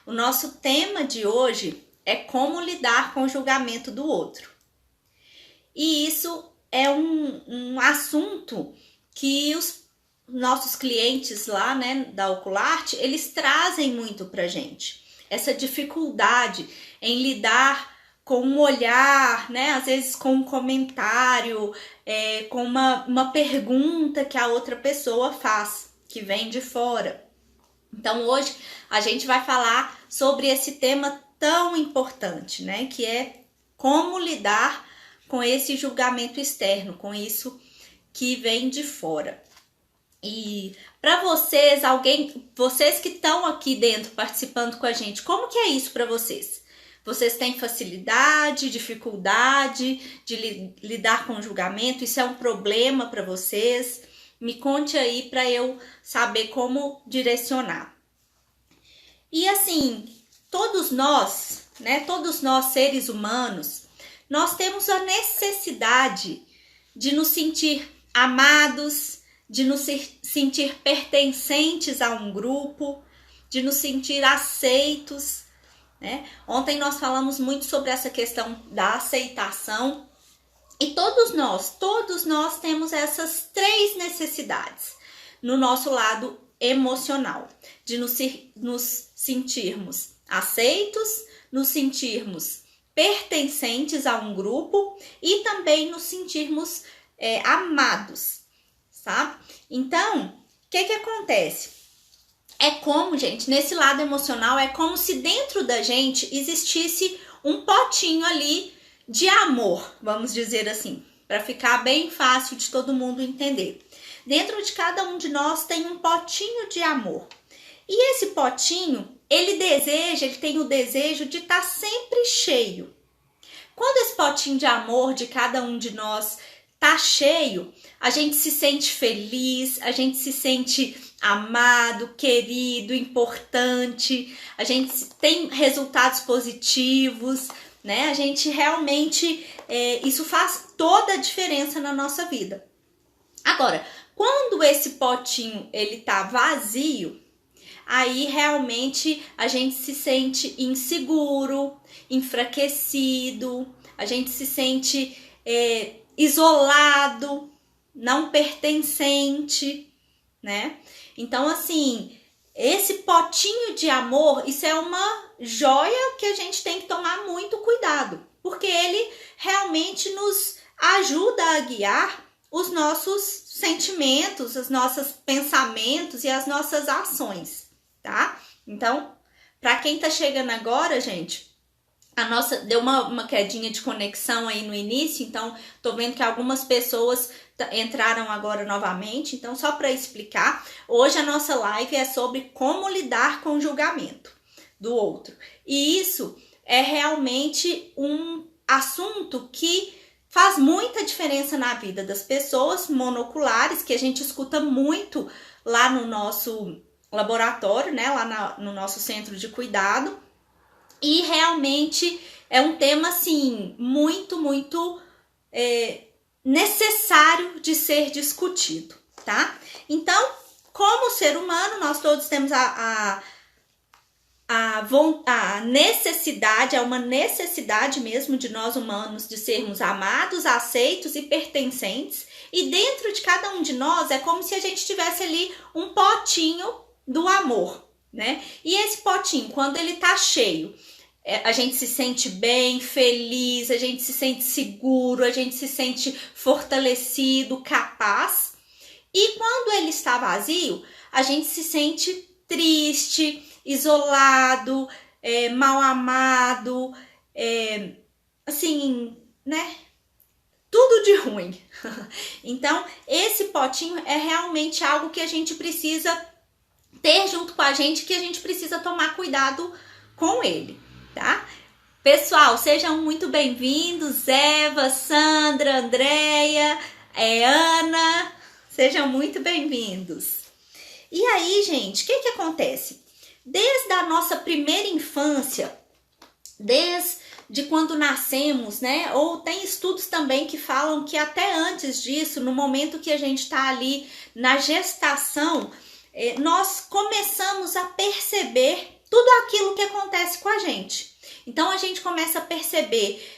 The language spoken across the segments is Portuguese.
O nosso tema de hoje é como lidar com o julgamento do outro. E isso é um assunto que os nossos clientes lá, né, da Ocularte, eles trazem muito pra gente. Essa dificuldade em lidar com um olhar, né, às vezes com um comentário, com uma pergunta que a outra pessoa faz, que vem de fora. Então hoje a gente vai falar sobre esse tema tão importante, né, que é como lidar com esse julgamento externo, com isso que vem de fora. E para vocês, vocês que estão aqui dentro participando com a gente, como que é isso para vocês? Vocês têm facilidade, dificuldade de lidar com o julgamento? Isso é um problema para vocês? Me conte aí para eu saber como direcionar. E assim, todos nós, né, todos nós seres humanos, nós temos a necessidade de nos sentir amados, de nos sentir pertencentes a um grupo, de nos sentir aceitos, né? Ontem nós falamos muito sobre essa questão da aceitação e todos nós temos essas três necessidades no nosso lado emocional, de nos sentirmos aceitos, nos sentirmos pertencentes a um grupo e também nos sentirmos amados, tá? Então, o que acontece? É como, gente, nesse lado emocional, é como se dentro da gente existisse um potinho ali de amor, vamos dizer assim, para ficar bem fácil de todo mundo entender. Dentro de cada um de nós tem um potinho de amor. E esse potinho, ele tem o desejo de estar sempre cheio. Quando esse potinho de amor de cada um de nós tá cheio, a gente se sente feliz, a gente se sente amado, querido, importante, a gente tem resultados positivos, né? A gente realmente, isso faz toda a diferença na nossa vida. Agora, quando esse potinho ele tá vazio, aí realmente a gente se sente inseguro, enfraquecido, a gente se sente isolado, não pertencente, né? Então, assim, esse potinho de amor, isso é uma joia que a gente tem que tomar muito cuidado, porque ele realmente nos ajuda a guiar os nossos sentimentos, os nossos pensamentos e as nossas ações, tá? Então, para quem tá chegando agora, gente, a nossa deu uma quedinha de conexão aí no início, então tô vendo que algumas pessoas entraram agora novamente. Então, só para explicar, hoje a nossa live é sobre como lidar com o julgamento do outro. E isso é realmente um assunto que faz muita diferença na vida das pessoas monoculares, que a gente escuta muito lá no nosso laboratório, né, lá no nosso centro de cuidado. E realmente é um tema, assim, muito necessário de ser discutido, tá? Então, como ser humano, nós todos temos a necessidade, é uma necessidade mesmo de nós humanos de sermos amados, aceitos e pertencentes. E dentro de cada um de nós é como se a gente tivesse ali um potinho do amor, né? E esse potinho, quando ele tá cheio, a gente se sente bem, feliz, a gente se sente seguro, a gente se sente fortalecido, capaz. E quando ele está vazio, a gente se sente triste, isolado, mal amado, assim, né? Tudo de ruim. Então, esse potinho é realmente algo que a gente precisa ter junto com a gente, que a gente precisa tomar cuidado com ele, tá? Pessoal, sejam muito bem-vindos, Eva, Sandra, Andréia, Ana, sejam muito bem-vindos. E aí, gente, o que acontece? Desde a nossa primeira infância, desde quando nascemos, né? Ou tem estudos também que falam que até antes disso, no momento que a gente tá ali na gestação, nós começamos a perceber tudo aquilo que acontece com a gente. Então a gente começa a perceber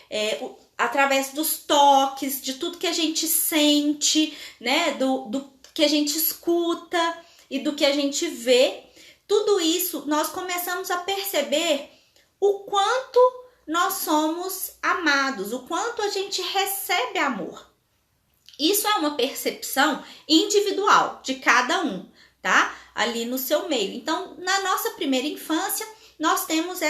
através dos toques, de tudo que a gente sente, né, do que a gente escuta e do que a gente vê. Tudo isso nós começamos a perceber o quanto nós somos amados, o quanto a gente recebe amor. Isso é uma percepção individual de cada um, tá? Ali no seu meio. Então, na nossa primeira infância, nós temos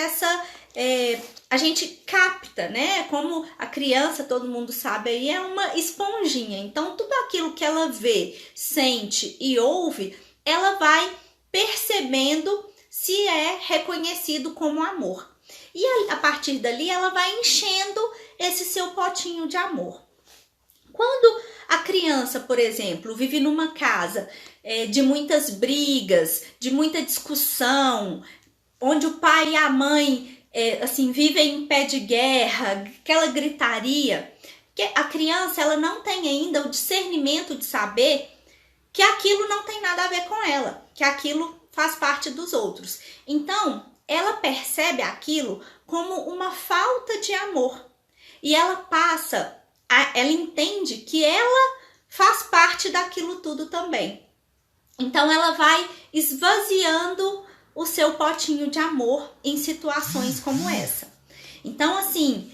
a gente capta, né? Como a criança, todo mundo sabe aí, é uma esponjinha. Então, tudo aquilo que ela vê, sente e ouve, ela vai percebendo se é reconhecido como amor. E a partir dali, ela vai enchendo esse seu potinho de amor. Quando a criança, por exemplo, vive numa casa de muitas brigas, de muita discussão, onde o pai e a mãe vivem em pé de guerra, aquela gritaria, que a criança ela não tem ainda o discernimento de saber que aquilo não tem nada a ver com ela, que aquilo faz parte dos outros. Então, ela percebe aquilo como uma falta de amor e ela entende que ela faz parte daquilo tudo também. Então ela vai esvaziando o seu potinho de amor em situações como essa. Então assim,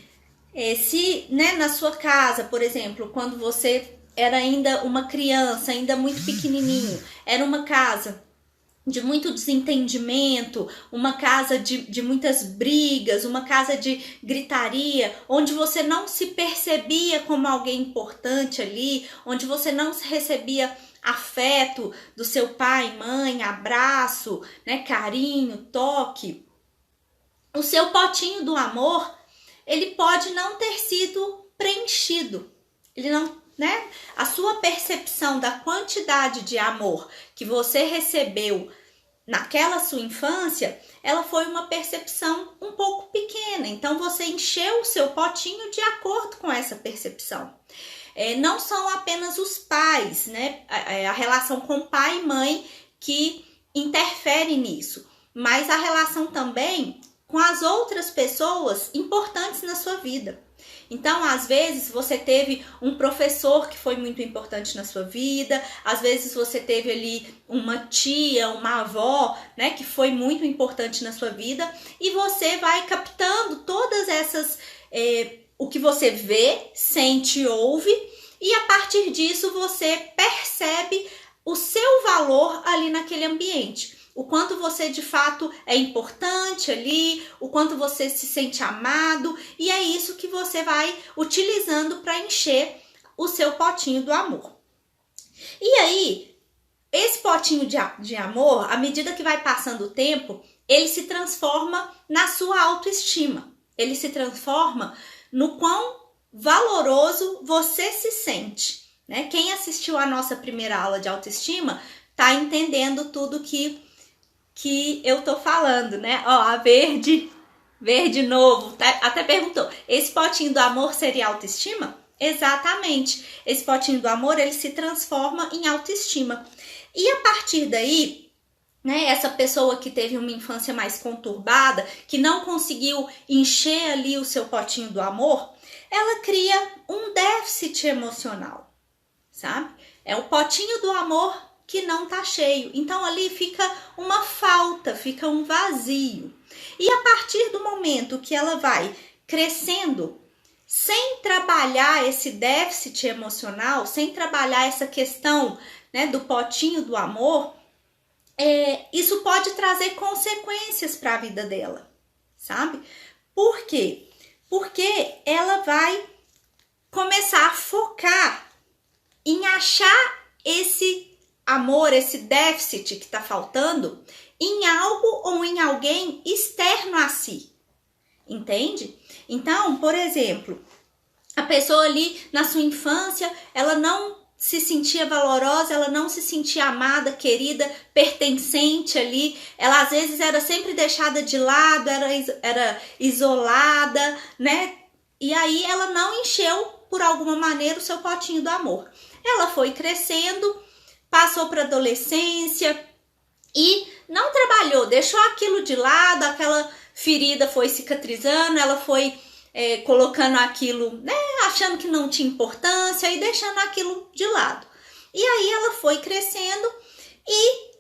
se na sua casa, por exemplo, quando você era ainda uma criança, ainda muito pequenininho, era uma casa de muito desentendimento, uma casa de muitas brigas, uma casa de gritaria, onde você não se percebia como alguém importante ali, onde você não recebia afeto do seu pai, mãe, abraço, né, carinho, toque. O seu potinho do amor, ele pode não ter sido preenchido. Ele não, né? A sua percepção da quantidade de amor que você recebeu naquela sua infância, ela foi uma percepção um pouco pequena. Então, você encheu o seu potinho de acordo com essa percepção. Não são apenas os pais, né? A relação com pai e mãe que interfere nisso, mas a relação também com as outras pessoas importantes na sua vida. Então, às vezes, você teve um professor que foi muito importante na sua vida, às vezes você teve ali uma tia, uma avó, né, que foi muito importante na sua vida, e você vai captando todas essas, o que você vê, sente e ouve, e a partir disso você percebe o seu valor ali naquele ambiente. O quanto você de fato é importante ali, o quanto você se sente amado, e é isso que você vai utilizando para encher o seu potinho do amor. E aí, esse potinho de amor, à medida que vai passando o tempo, ele se transforma na sua autoestima. Ele se transforma no quão valoroso você se sente, né? Quem assistiu a nossa primeira aula de autoestima tá entendendo tudo que eu tô falando, né? Ó, a verde novo, tá? Até perguntou, esse potinho do amor seria autoestima? Exatamente. Esse potinho do amor, ele se transforma em autoestima. E a partir daí, né, essa pessoa que teve uma infância mais conturbada, que não conseguiu encher ali o seu potinho do amor, ela cria um déficit emocional, sabe? É o potinho do amor que não tá cheio. Então ali fica uma falta, fica um vazio. E a partir do momento que ela vai crescendo, sem trabalhar esse déficit emocional, sem trabalhar essa questão, né, do potinho do amor, isso pode trazer consequências para a vida dela, sabe? Por quê? Porque ela vai começar a focar em achar esse amor, esse déficit que está faltando em algo ou em alguém externo a si, entende? Então, por exemplo, a pessoa ali na sua infância, ela não se sentia valorosa, ela não se sentia amada, querida, pertencente ali, ela às vezes era sempre deixada de lado, era isolada, né? E aí ela não encheu, por alguma maneira, o seu potinho do amor. Ela foi crescendo, passou para a adolescência, e não trabalhou, deixou aquilo de lado, aquela ferida foi cicatrizando, ela foi colocando aquilo, né, achando que não tinha importância e deixando aquilo de lado. E aí ela foi crescendo e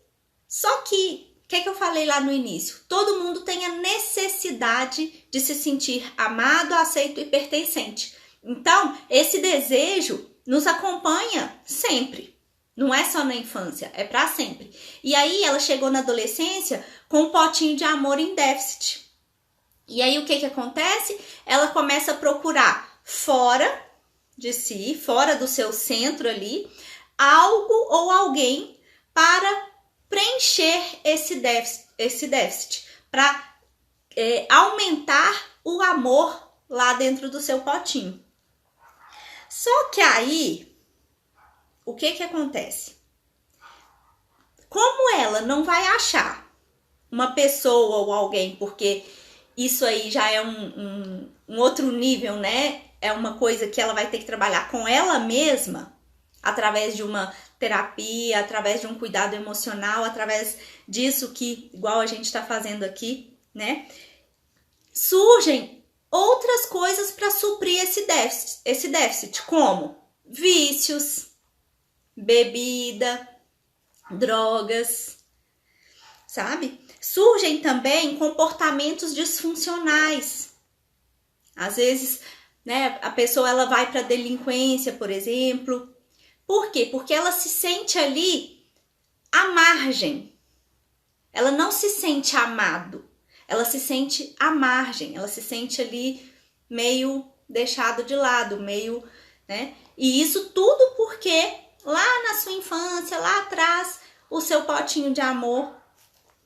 só que, o que eu falei lá no início? Todo mundo tem a necessidade de se sentir amado, aceito e pertencente. Então, esse desejo nos acompanha sempre. Não é só na infância, é para sempre. E aí ela chegou na adolescência com um potinho de amor em déficit. E aí o que acontece? Ela começa a procurar fora de si, fora do seu centro ali, algo ou alguém para preencher esse déficit, para aumentar o amor lá dentro do seu potinho. Só que aí, o que acontece? Como ela não vai achar uma pessoa ou alguém, porque isso aí já é um outro nível, né? É uma coisa que ela vai ter que trabalhar com ela mesma, através de uma terapia, através de um cuidado emocional, através disso que, igual a gente está fazendo aqui, né? Surgem outras coisas para suprir esse déficit, como vícios, bebida, drogas, sabe? Surgem também comportamentos disfuncionais. Às vezes, né, a pessoa ela vai para delinquência, por exemplo. Por quê? Porque ela se sente ali à margem. Ela não se sente amado. Ela se sente à margem. Ela se sente ali meio deixado de lado, meio, né? E isso tudo porque lá na sua infância, lá atrás, o seu potinho de amor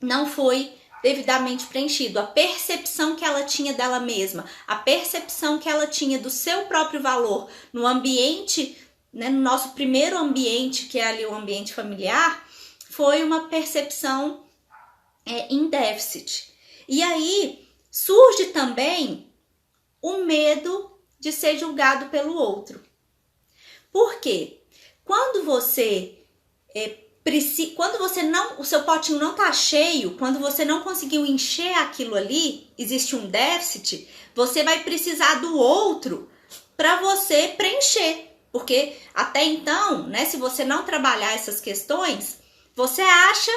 não foi devidamente preenchido. A percepção que ela tinha dela mesma, a percepção que ela tinha do seu próprio valor no ambiente, né, no nosso primeiro ambiente, que é ali o ambiente familiar, foi uma percepção em déficit. E aí surge também o medo de ser julgado pelo outro. Por quê? Quando você o seu potinho não tá cheio, quando você não conseguiu encher aquilo ali, existe um déficit, você vai precisar do outro para você preencher. Porque até então, né, se você não trabalhar essas questões, você acha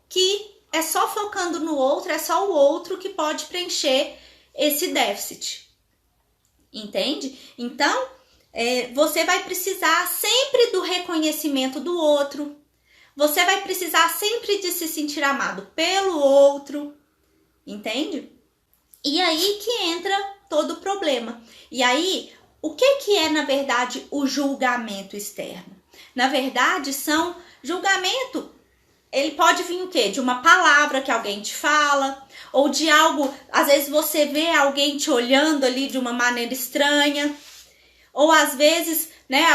que é só focando no outro, é só o outro que pode preencher esse déficit. Entende? Então, você vai precisar sempre do reconhecimento do outro. Você vai precisar sempre de se sentir amado pelo outro. Entende? E aí que entra todo o problema. E aí, o que é, na verdade, o julgamento externo? Na verdade, julgamento, ele pode vir o quê? De uma palavra que alguém te fala, ou de algo, às vezes você vê alguém te olhando ali de uma maneira estranha, ou às vezes, né,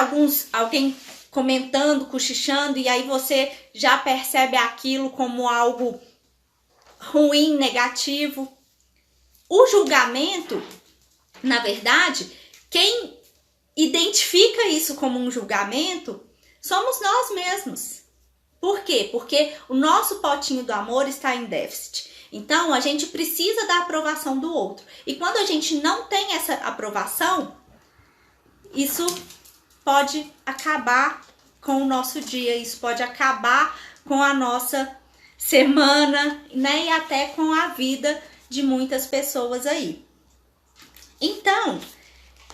alguém comentando, cochichando, e aí você já percebe aquilo como algo ruim, negativo. O julgamento, na verdade, quem identifica isso como um julgamento somos nós mesmos. Por quê? Porque o nosso potinho do amor está em déficit. Então, a gente precisa da aprovação do outro. E quando a gente não tem essa aprovação, isso pode acabar com o nosso dia, isso pode acabar com a nossa semana, né? E até com a vida de muitas pessoas aí. Então,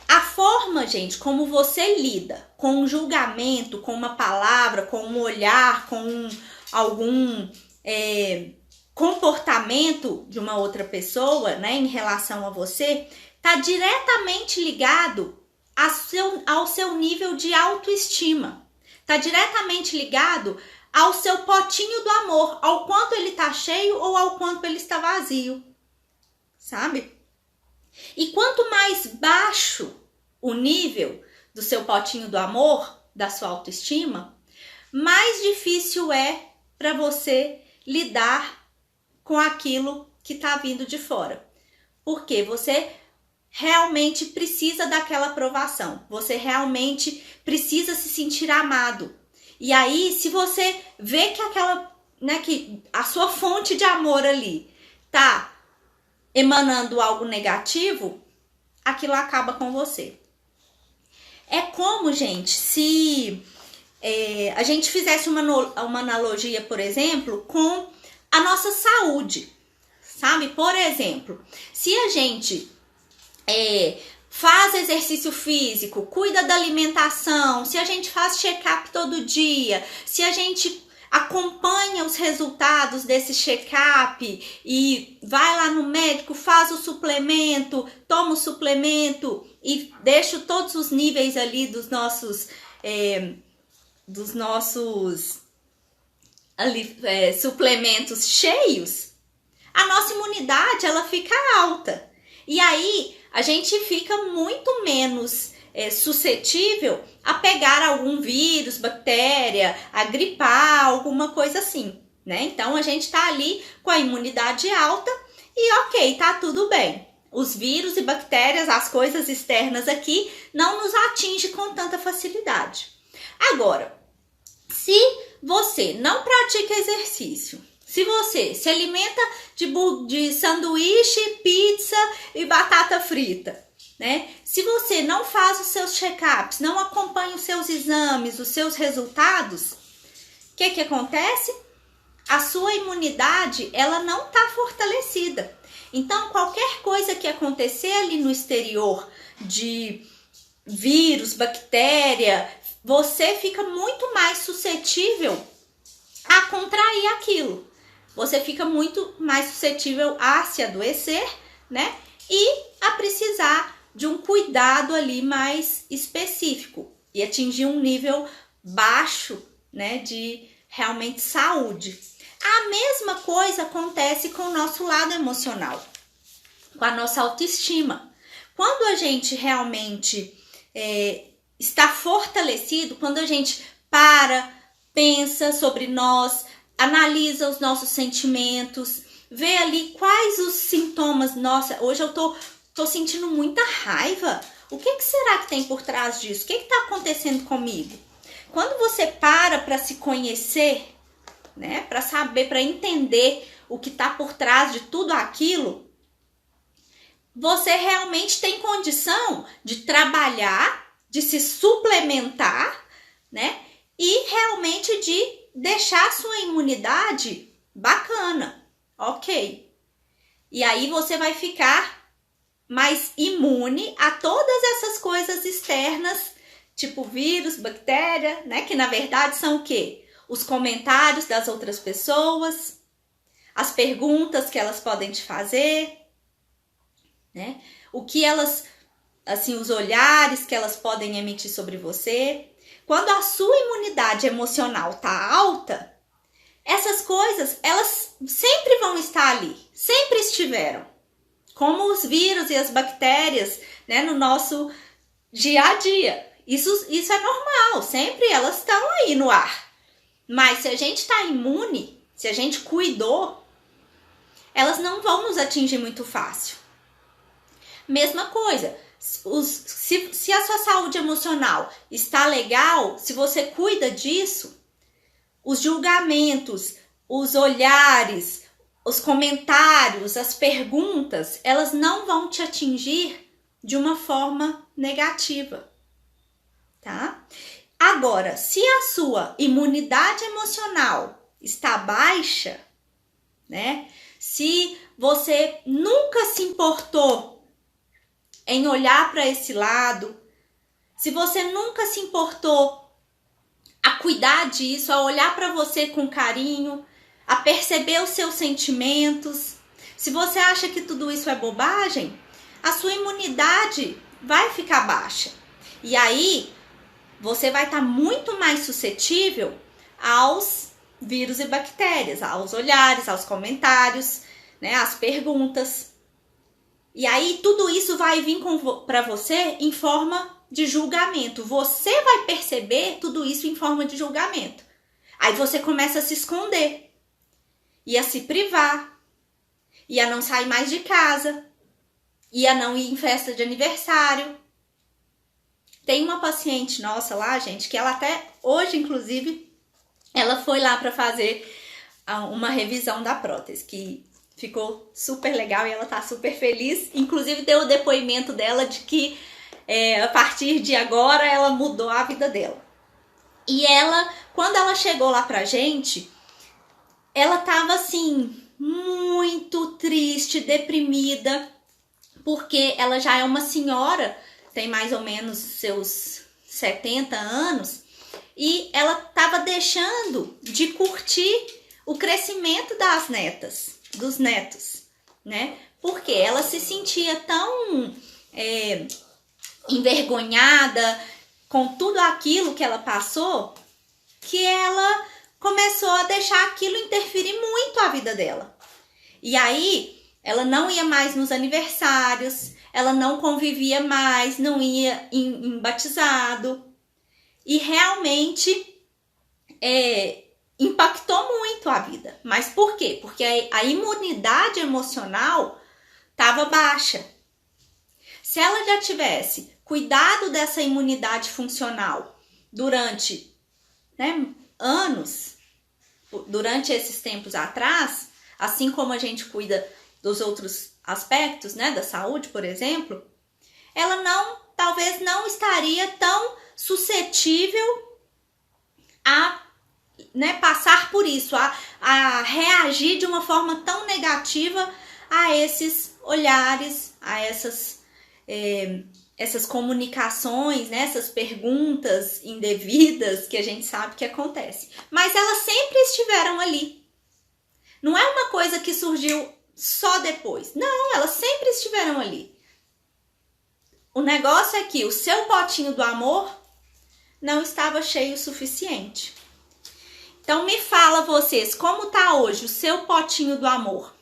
a forma, gente, como você lida com um julgamento, com uma palavra, com um olhar, com algum comportamento de uma outra pessoa, né, em relação a você, está diretamente ligado ao seu nível de autoestima. Está diretamente ligado ao seu potinho do amor, ao quanto ele está cheio ou ao quanto ele está vazio, sabe? E quanto mais baixo o nível do seu potinho do amor, da sua autoestima, mais difícil é para você lidar com aquilo que está vindo de fora. Porque você realmente precisa daquela aprovação. Você realmente precisa se sentir amado. E aí, se você vê que né, que a sua fonte de amor ali tá emanando algo negativo, aquilo acaba com você. É como, gente, se a gente fizesse uma analogia, por exemplo, com a nossa saúde, sabe? Por exemplo, se a gente faz exercício físico, cuida da alimentação, se a gente faz check-up todo dia, se a gente acompanha os resultados desse check-up e vai lá no médico, faz o suplemento, toma o suplemento e deixa todos os níveis ali dos nossos suplementos cheios, a nossa imunidade ela fica alta. E aí a gente fica muito menos suscetível a pegar algum vírus, bactéria, a gripar, alguma coisa assim, né? Então a gente tá ali com a imunidade alta e ok, tá tudo bem. Os vírus e bactérias, as coisas externas aqui, não nos atingem com tanta facilidade. Agora, se você não pratica exercício, se você se alimenta de sanduíche, pizza e batata frita, né? Se você não faz os seus check-ups, não acompanha os seus exames, os seus resultados, o que acontece? A sua imunidade, ela não está fortalecida. Então, qualquer coisa que acontecer ali no exterior de vírus, bactéria, você fica muito mais suscetível a contrair aquilo. Você fica muito mais suscetível a se adoecer, né? E a precisar de um cuidado ali mais específico e atingir um nível baixo, né, de realmente saúde. A mesma coisa acontece com o nosso lado emocional, com a nossa autoestima. Quando a gente realmente está fortalecido, quando a gente pensa sobre nós, analisa os nossos sentimentos, vê ali quais os sintomas. Nossa, hoje eu tô sentindo muita raiva. O que será que tem por trás disso? O que está acontecendo comigo? Quando você para se conhecer, né, para saber, para entender o que está por trás de tudo aquilo, você realmente tem condição de trabalhar, de se suplementar, né, e realmente de deixar a sua imunidade bacana, ok? E aí você vai ficar mais imune a todas essas coisas externas, tipo vírus, bactéria, né? Que na verdade são o quê? Os comentários das outras pessoas, as perguntas que elas podem te fazer, né? O que elas, assim, os olhares que elas podem emitir sobre você. Quando a sua imunidade emocional tá alta, essas coisas, elas sempre vão estar ali, sempre estiveram. Como os vírus e as bactérias, né, no nosso dia a dia. Isso é normal, sempre elas estão aí no ar. Mas se a gente está imune, se a gente cuidou, elas não vão nos atingir muito fácil. Mesma coisa, se a sua saúde emocional está legal, se você cuida disso, os julgamentos, os olhares, os comentários, as perguntas, elas não vão te atingir de uma forma negativa, tá? Agora, se a sua imunidade emocional está baixa, né? Se você nunca se importou em olhar para esse lado, se você nunca se importou a cuidar disso, a olhar para você com carinho, a perceber os seus sentimentos, se você acha que tudo isso é bobagem, a sua imunidade vai ficar baixa. E aí, você vai estar muito mais suscetível aos vírus e bactérias, aos olhares, aos comentários, né, às perguntas. E aí, tudo isso vai vir para você em forma de julgamento. Você vai perceber tudo isso em forma de julgamento. Aí você começa a se esconder. E a se privar, e a não sair mais de casa, e a não ir em festa de aniversário. Tem uma paciente nossa lá, gente, que ela até hoje, inclusive, ela foi lá para fazer uma revisão da prótese, que ficou super legal e ela tá super feliz. Inclusive deu o depoimento dela de que a partir de agora ela mudou a vida dela. E ela, quando ela chegou lá pra gente, ela tava assim, muito triste, deprimida, porque ela já é uma senhora, tem mais ou menos seus 70 anos, e ela tava deixando de curtir o crescimento das netas, dos netos, né? Porque ela se sentia tão envergonhada com tudo aquilo que ela passou, que ela começou a deixar aquilo interferir muito a vida dela. E aí, ela não ia mais nos aniversários, ela não convivia mais, não ia em batizado. E realmente impactou muito a vida. Mas por quê? Porque a imunidade emocional estava baixa. Se ela já tivesse cuidado dessa imunidade funcional durante anos, durante esses tempos atrás, assim como a gente cuida dos outros aspectos, né, da saúde, por exemplo, ela talvez não estaria tão suscetível a passar por isso, a reagir de uma forma tão negativa a esses olhares, a essas comunicações, né, essas perguntas indevidas que a gente sabe que acontece. Mas elas sempre estiveram ali. Não é uma coisa que surgiu só depois. Não, elas sempre estiveram ali. O negócio é que o seu potinho do amor não estava cheio o suficiente. Então me fala vocês, como tá hoje o seu potinho do amor?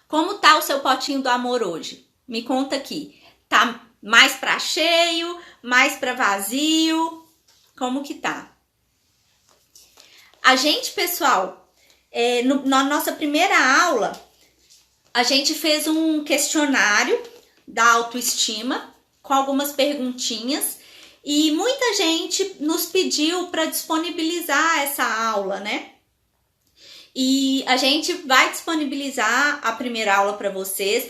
Como tá o seu potinho do amor hoje? Me conta aqui. Tá mais para cheio, mais para vazio? Como que tá? A gente, pessoal, na nossa primeira aula, a gente fez um questionário da autoestima com algumas perguntinhas e muita gente nos pediu para disponibilizar essa aula, né? E a gente vai disponibilizar a primeira aula para vocês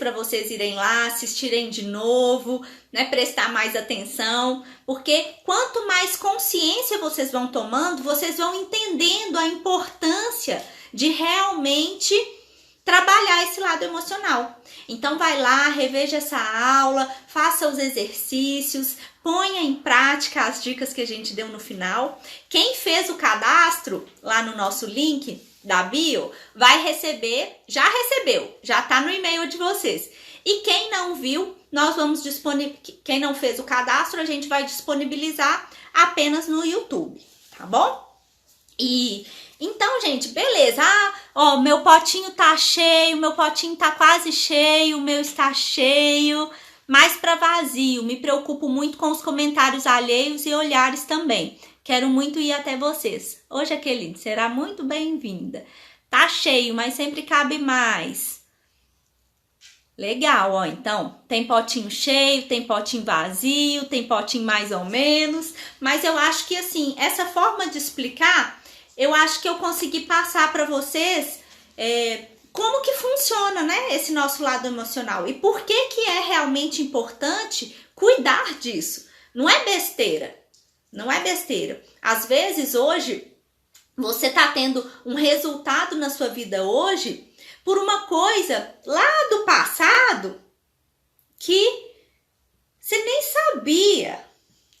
irem lá, assistirem de novo, né? Prestar mais atenção, porque quanto mais consciência vocês vão tomando, vocês vão entendendo a importância de realmente trabalhar esse lado emocional. Então vai lá, reveja essa aula, faça os exercícios, ponha em prática as dicas que a gente deu no final. Quem fez o cadastro lá no nosso link da bio vai receber, já recebeu, já tá no e-mail de vocês. E quem não viu, nós vamos quem não fez o cadastro, a gente vai disponibilizar apenas no YouTube, tá bom? E então, gente, beleza. Meu potinho tá cheio, meu potinho tá quase cheio, o meu está cheio, mais para vazio. Me preocupo muito com os comentários alheios e olhares também. Quero muito ir até vocês. Ô, Jaqueline, será muito bem-vinda. Tá cheio, mas sempre cabe mais. Legal, ó. Então, tem potinho cheio, tem potinho vazio, tem potinho mais ou menos. Mas eu acho que, assim, essa forma de explicar, eu acho que eu consegui passar para vocês como que funciona, né, esse nosso lado emocional. E por que é realmente importante cuidar disso. Não é besteira. Não é besteira. Às vezes, hoje, você tá tendo um resultado na sua vida hoje por uma coisa lá do passado que você nem sabia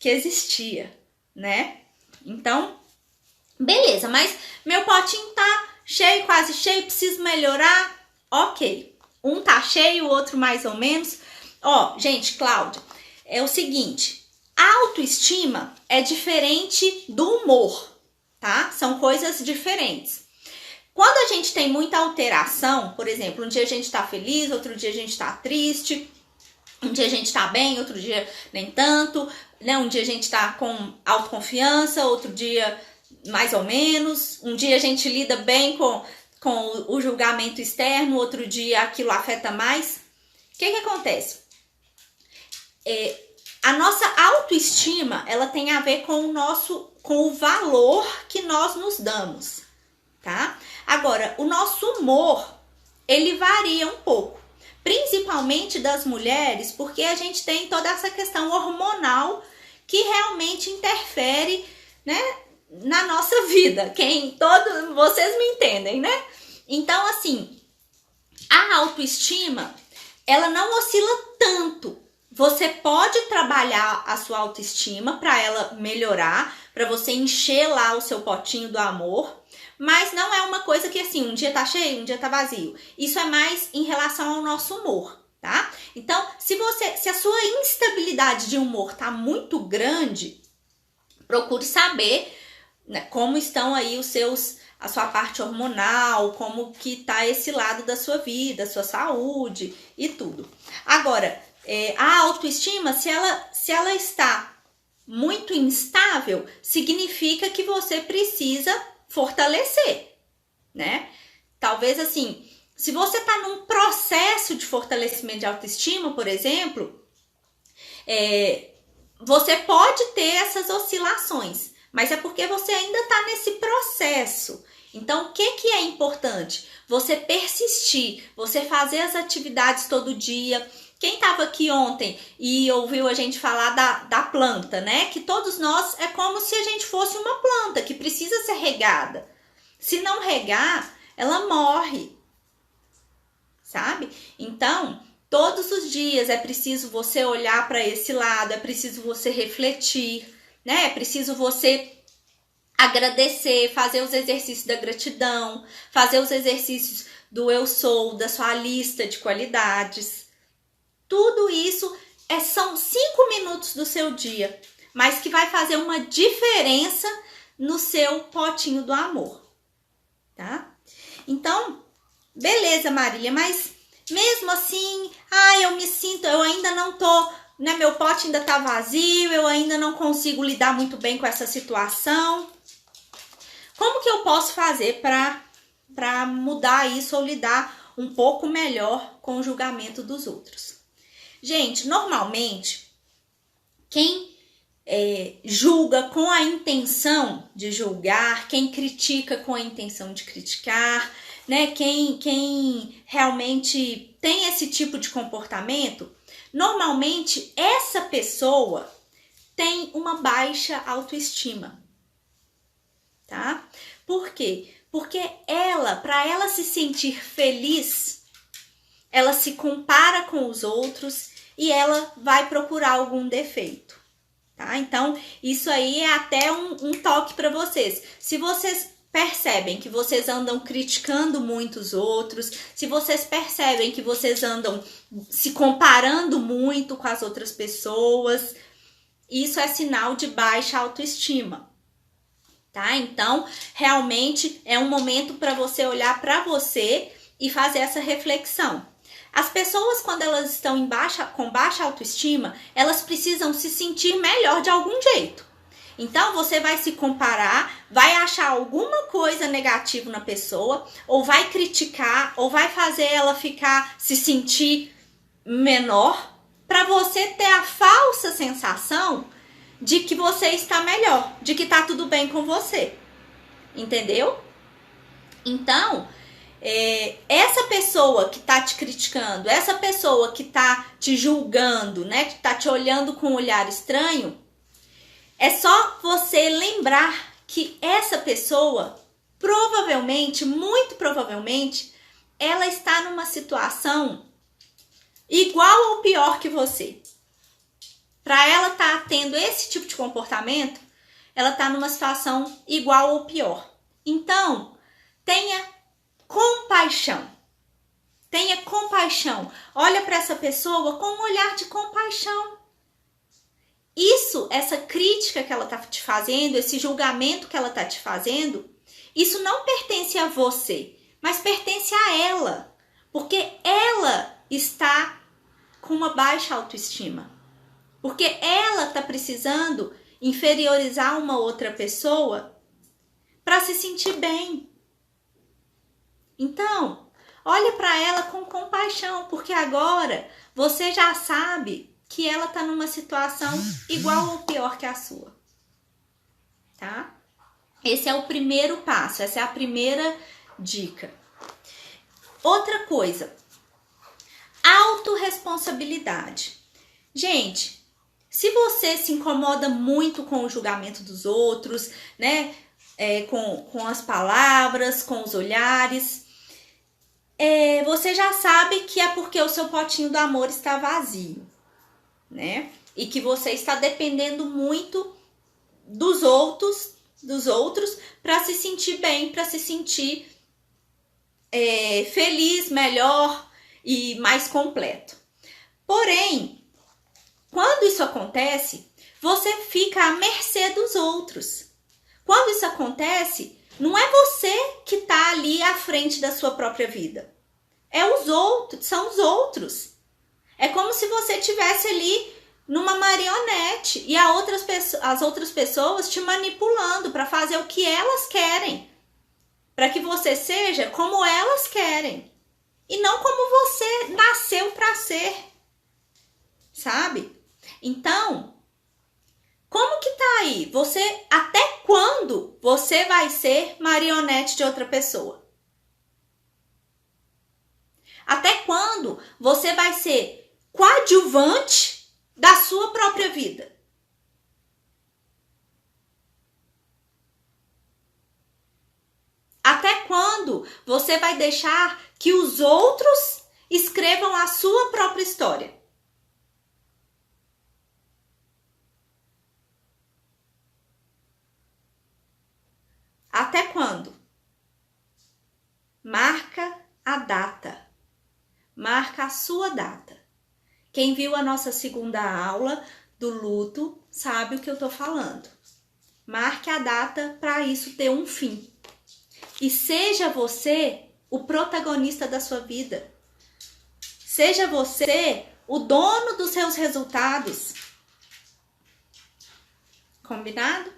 que existia, né? Então, beleza, mas meu potinho tá cheio, quase cheio, preciso melhorar? Ok. Um tá cheio, o outro mais ou menos. Ó, gente, Cláudia, é o seguinte... A autoestima é diferente do humor, tá? São coisas diferentes. Quando a gente tem muita alteração, por exemplo, um dia a gente tá feliz, outro dia a gente tá triste, um dia a gente tá bem, outro dia nem tanto, né? Um dia a gente tá com autoconfiança, outro dia mais ou menos, um dia a gente lida bem com o julgamento externo, outro dia aquilo afeta mais. O que acontece? A nossa autoestima, ela tem a ver com o valor que nós nos damos, tá? Agora, o nosso humor, ele varia um pouco, principalmente das mulheres, porque a gente tem toda essa questão hormonal que realmente interfere, né, na nossa vida. Vocês me entendem, né? Então, assim, a autoestima, ela não oscila tanto. Você pode trabalhar a sua autoestima para ela melhorar, para você encher lá o seu potinho do amor, mas não é uma coisa que assim, um dia tá cheio, um dia tá vazio. Isso é mais em relação ao nosso humor, tá? Então, se a sua instabilidade de humor tá muito grande, procure saber, né, como estão aí a sua parte hormonal, como que tá esse lado da sua vida, sua saúde e tudo. Agora, a autoestima, se ela está muito instável, significa que você precisa fortalecer, né? Talvez assim, se você está num processo de fortalecimento de autoestima, por exemplo, você pode ter essas oscilações, mas é porque você ainda está nesse processo. Então, o que é importante? Você persistir, você fazer as atividades todo dia. Quem estava aqui ontem e ouviu a gente falar da planta, né? Que todos nós é como se a gente fosse uma planta que precisa ser regada. Se não regar, ela morre, sabe? Então, todos os dias é preciso você olhar para esse lado, é preciso você refletir, né? É preciso você agradecer, fazer os exercícios da gratidão, fazer os exercícios do eu sou, da sua lista de qualidades. Tudo isso são 5 minutos do seu dia, mas que vai fazer uma diferença no seu potinho do amor, tá? Então, beleza, Marília, mas mesmo assim, eu ainda não tô, né, meu pote ainda tá vazio, eu ainda não consigo lidar muito bem com essa situação. Como que eu posso fazer para mudar isso ou lidar um pouco melhor com o julgamento dos outros? Gente, normalmente, quem julga com a intenção de julgar, quem critica com a intenção de criticar, né? Quem realmente tem esse tipo de comportamento, normalmente essa pessoa tem uma baixa autoestima, tá? Por quê? Porque para ela se sentir feliz, ela se compara com os outros e ela vai procurar algum defeito, tá? Então, isso aí é até um toque para vocês. Se vocês percebem que vocês andam criticando muito os outros, se vocês percebem que vocês andam se comparando muito com as outras pessoas, isso é sinal de baixa autoestima, tá? Então, realmente é um momento para você olhar para você e fazer essa reflexão. As pessoas, quando elas estão com baixa autoestima, elas precisam se sentir melhor de algum jeito. Então, você vai se comparar, vai achar alguma coisa negativa na pessoa, ou vai criticar, ou vai fazer ela se sentir menor, para você ter a falsa sensação de que você está melhor, de que tá tudo bem com você. Entendeu? Então, essa pessoa que tá te criticando, essa pessoa que tá te julgando, né, que tá te olhando com um olhar estranho, é só você lembrar que essa pessoa, provavelmente, muito provavelmente, ela está numa situação igual ou pior que você. Para ela estar tendo esse tipo de comportamento, ela está numa situação igual ou pior. Então, tenha compaixão. Tenha compaixão. Olha para essa pessoa com um olhar de compaixão. Essa crítica que ela está te fazendo, esse julgamento que ela está te fazendo, isso não pertence a você, mas pertence a ela. Porque ela está com uma baixa autoestima. Porque ela está precisando inferiorizar uma outra pessoa para se sentir bem. Então, olha para ela com compaixão, porque agora você já sabe que ela está numa situação igual ou pior que a sua, tá? Esse é o primeiro passo, essa é a primeira dica. Outra coisa, autorresponsabilidade. Gente, se você se incomoda muito com o julgamento dos outros, né, com as palavras, com os olhares, você já sabe que é porque o seu potinho do amor está vazio, né? E que você está dependendo muito dos outros para se sentir bem, para se sentir feliz, melhor e mais completo. Porém, quando isso acontece, você fica à mercê dos outros. Quando isso acontece, não é você que está ali à frente da sua própria vida. São os outros. É como se você estivesse ali numa marionete e as outras pessoas te manipulando para fazer o que elas querem. Para que você seja como elas querem. E não como você nasceu para ser. Sabe? Então, como que tá aí? Até quando você vai ser marionete de outra pessoa? Até quando você vai ser coadjuvante da sua própria vida? Até quando você vai deixar que os outros escrevam a sua própria história? Até quando? Marca a data. Marca a sua data. Quem viu a nossa segunda aula do luto sabe o que eu tô falando. Marque a data para isso ter um fim. E seja você o protagonista da sua vida. Seja você o dono dos seus resultados. Combinado?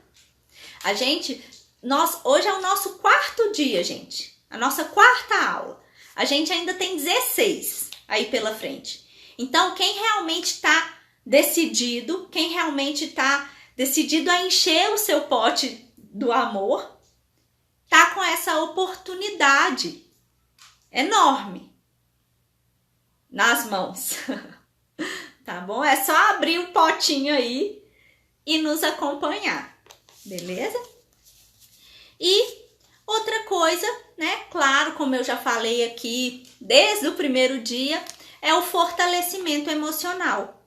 Hoje é o nosso 4º dia, gente. A nossa 4ª aula. A gente ainda tem 16 aí pela frente. Então, quem realmente está decidido, a encher o seu pote do amor, tá com essa oportunidade enorme nas mãos. Tá bom? É só abrir o potinho aí e nos acompanhar. Beleza? E outra coisa, né? Claro, como eu já falei aqui desde o primeiro dia, é o fortalecimento emocional.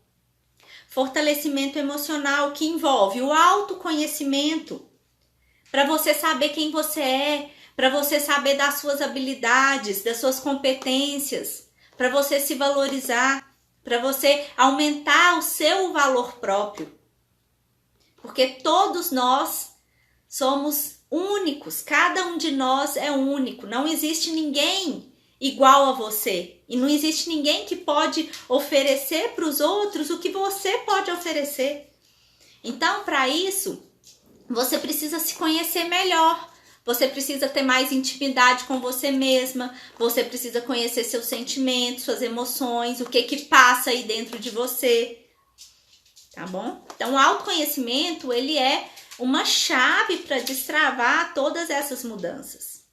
Fortalecimento emocional que envolve o autoconhecimento, para você saber quem você é, para você saber das suas habilidades, das suas competências, para você se valorizar, para você aumentar o seu valor próprio. Porque todos nós somos únicos, cada um de nós é único, não existe ninguém igual a você e não existe ninguém que pode oferecer para os outros o que você pode oferecer. Então, para isso, você precisa se conhecer melhor, você precisa ter mais intimidade com você mesma, você precisa conhecer seus sentimentos, suas emoções, o que passa aí dentro de você, tá bom? Então, o autoconhecimento, ele é uma chave para destravar todas essas mudanças.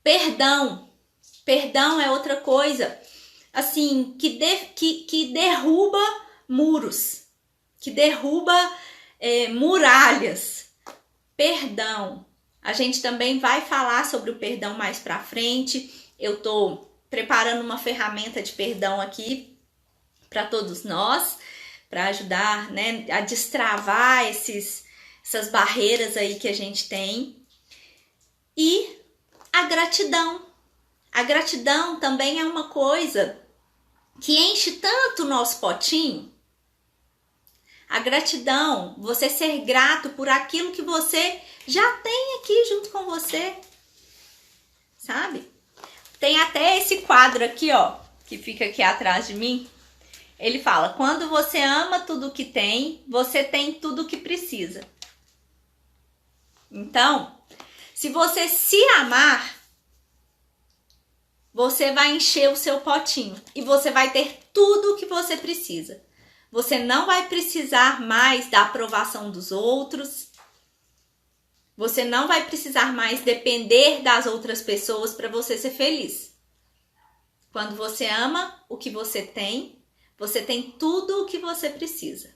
Perdão é outra coisa, assim, que derruba muros, que derruba muralhas. Perdão. A gente também vai falar sobre o perdão mais pra frente. Eu tô preparando uma ferramenta de perdão aqui para todos nós, para ajudar, né, a destravar essas barreiras aí que a gente tem. E a gratidão. A gratidão também é uma coisa que enche tanto o nosso potinho. A gratidão, você ser grato por aquilo que você já tem aqui junto com você, sabe? Tem até esse quadro aqui, ó, que fica aqui atrás de mim. Ele fala, quando você ama tudo que tem, você tem tudo que precisa. Então, se você se amar, você vai encher o seu potinho e você vai ter tudo o que você precisa. Você não vai precisar mais da aprovação dos outros. Você não vai precisar mais depender das outras pessoas para você ser feliz. Quando você ama o que você tem tudo o que você precisa.